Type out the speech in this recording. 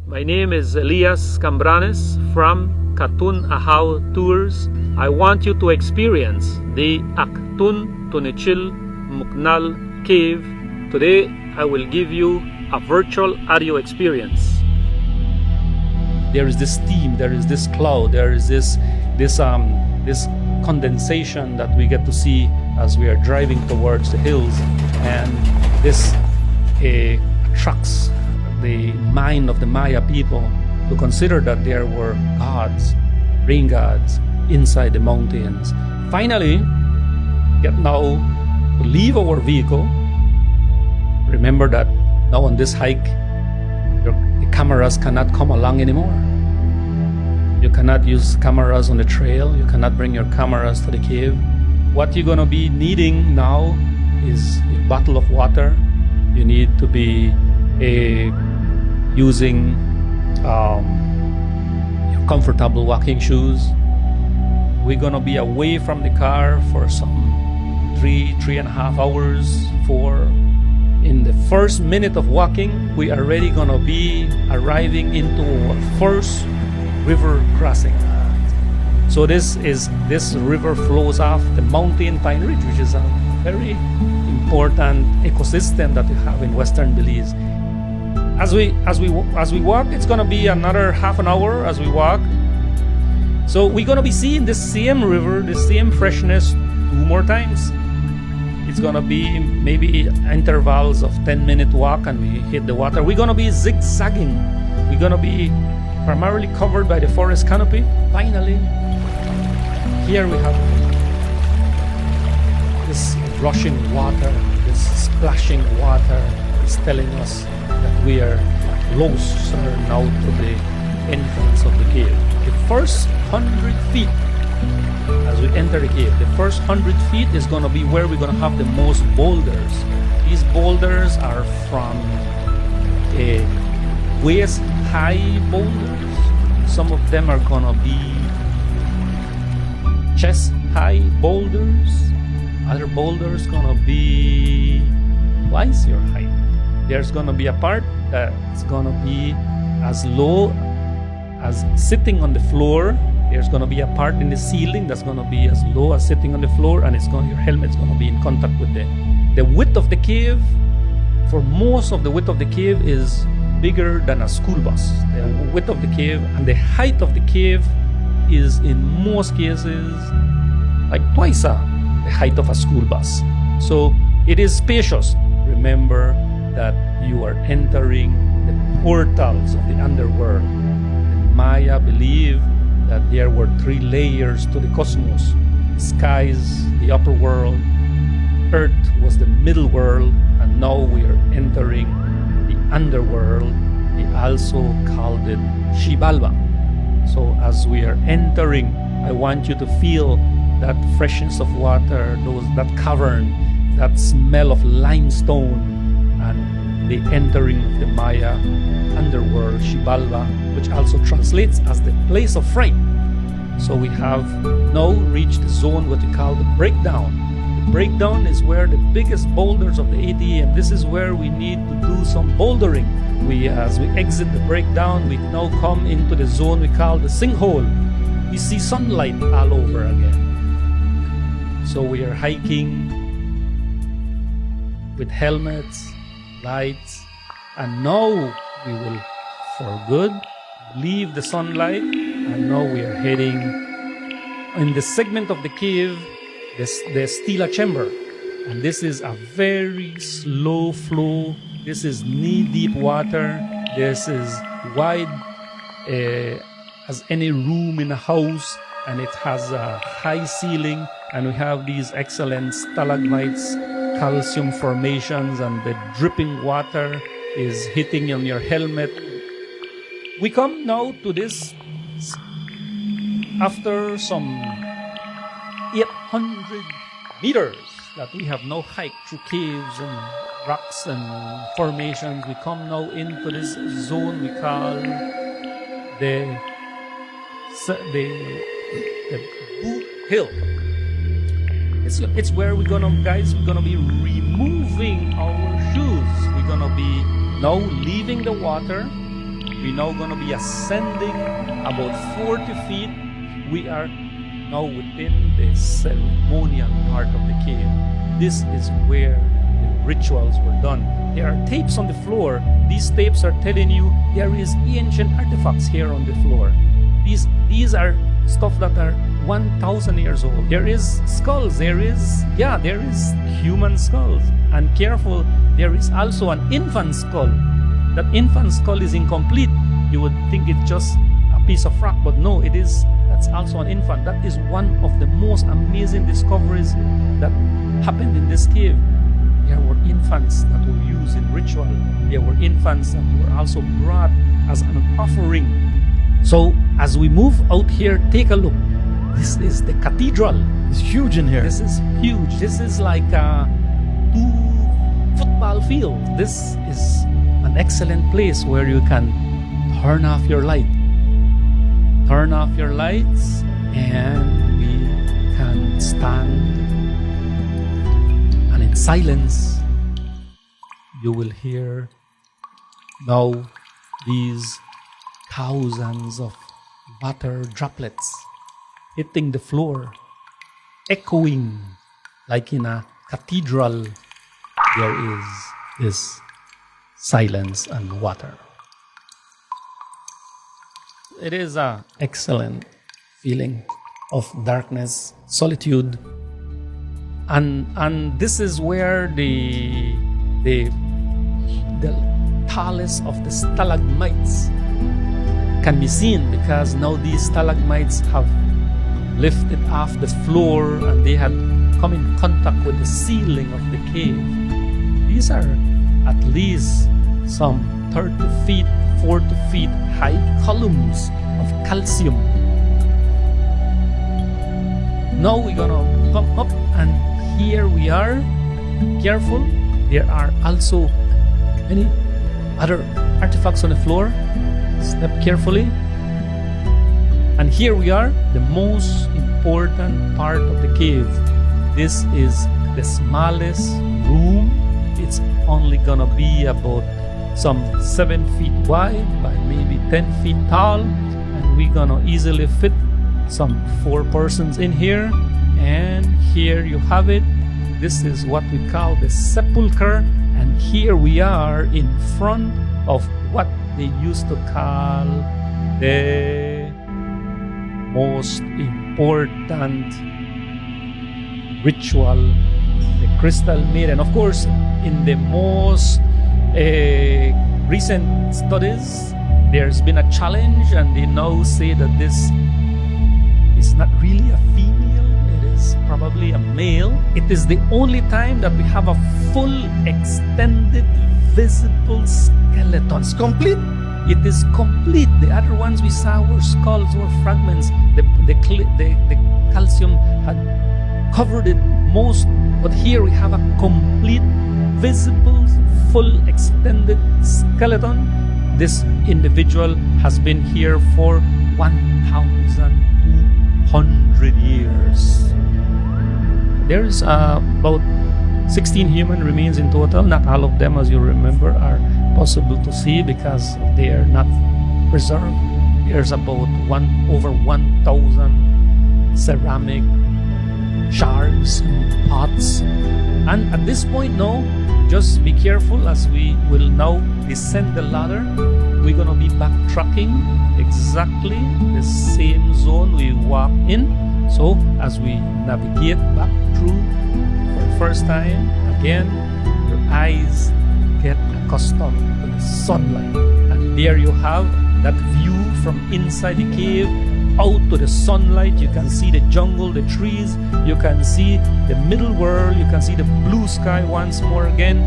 My name is Elias Cambranes from Actun Tours. I want you to experience the Actun Tunichil Muknal Cave. Today I will give you a virtual audio experience. There is this steam, there is this cloud, there is this condensation that we get to see as we are driving towards the hills, and this attracts the mind of the Maya people to consider that there were gods, rain gods, inside the mountains. Finally, get now to leave our vehicle. Remember that now on this hike, the cameras cannot come along anymore. You cannot use cameras on the trail. You cannot bring your cameras to the cave. What you're going to be needing now is a bottle of water. You need to be using your comfortable walking shoes. We're going to be away from the car for some 3.5 hours. In the first minute of walking, we are already going to be arriving into our first river crossing. So this river flows off the mountain pine ridge, which is a very important ecosystem that we have in Western Belize. As we walk, it's gonna be another half an hour as we walk. So we're gonna be seeing the same river, the same freshness 2 more times. It's gonna be maybe intervals of 10-minute walk, and we hit the water. We're gonna be zigzagging. We're gonna be primarily covered by the forest canopy. Finally, here we have this rushing water, this splashing water is telling us that we are closer now to the entrance of the cave. The first 100 feet, as we enter the cave, the first 100 feet is going to be where we're going to have the most boulders. These boulders are from waist-high boulders. Some of them are going to be chest-high boulders. Other boulders going to be twice your height. There's going to be a part that's going to be as low as sitting on the floor. There's going to be a part in the ceiling that's going to be as low as sitting on the floor, and your helmet's going to be in contact with the width of the cave. For most of the width of the cave is bigger than a school bus. The width of the cave and the height of the cave is in most cases like twice the height of a school bus. So it is spacious. Remember that you are entering the portals of the underworld. The Maya believe that there were 3 layers to the cosmos. The skies, the upper world, Earth was the middle world, and now we are entering the underworld. They also called it Xibalba. So as we are entering, I want you to feel that freshness of water, that cavern, that smell of limestone, and the entering of the Maya underworld, Xibalba, which also translates as the place of fright. So we have now reached the zone what we call the breakdown. The breakdown is where the biggest boulders of the ATM. This is where we need to do some bouldering. As we exit the breakdown, we now come into the zone we call the Sinkhole. We see sunlight all over again. So we are hiking with helmets, lights, and now we will, for good, leave the sunlight, and now we are heading in the segment of the cave, the Stila Chamber. And this is a very slow flow. This is knee-deep water. This is wide as any room in a house, and it has a high ceiling, and we have these excellent stalagmites, calcium formations, and the dripping water is hitting on your helmet. We come now to this after some 800 meters that we have now hiked through caves and rocks and formations. We come now into this zone we call the Boot Hill. It's where we're gonna be removing our shoes. We're gonna be now leaving the water. We're now going to be ascending about 40 feet. We are now within the ceremonial part of the cave. This is where the rituals were done. There are tapes on the floor. These tapes are telling you there is ancient artifacts here on the floor. These are stuff that are 1,000 years old. There is skulls. There is human skulls. And careful, there is also an infant skull. That infant skull is incomplete. You would think it's just a piece of rock, but no, that's also an infant. That is one of the most amazing discoveries that happened in this cave. There were infants that were used in ritual. There were infants that were also brought as an offering. So as we move out here, take a look. This is the cathedral. It's huge in here. This is huge. This is like 2 football fields. This is an excellent place where you can turn off your light. Turn off your lights and we can stand. And in silence, you will hear now these thousands of water droplets hitting the floor, echoing like in a cathedral. There is this silence and water. It is an excellent feeling of darkness, solitude, and this is where the tallest of the stalagmites can be seen, because now these stalagmites have lifted off the floor and they had come in contact with the ceiling of the cave. These are at least some 30 feet, 40 feet high columns of calcium. Now we're gonna come up, and here we are. Careful, there are also many other artifacts on the floor. Step carefully. And here we are, the most important part of the cave. This is the smallest room. It's only gonna be about some 7 feet wide by maybe 10 feet tall, and we're gonna easily fit some 4 persons in here. And here you have it. This is what we call the sepulcher, and here we are in front of what they used to call the most important ritual, the crystal maiden. Of course, in the most recent studies, there's been a challenge, and they now say that this is not really a female, it is probably a male. It is the only time that we have a full, extended, visible skeleton. It's complete. It is complete. The other ones we saw were skulls or fragments. The calcium had covered it most, but here we have a complete, visible, full, extended skeleton. This individual has been here for 1,200 years. There's about 16 human remains in total. Not all of them, as you remember, are possible to see because they are not preserved. There's about over 1,000 ceramic shards and pots. And at this point now, just be careful as we will now descend the ladder. We're going to be backtracking exactly the same zone we walked in. So as we navigate back through for the first time, again, your eyes get accustomed to the sunlight. And there you have that view from inside the cave out to the sunlight. You can see the jungle, the trees. You can see the middle world. You can see the blue sky once more again.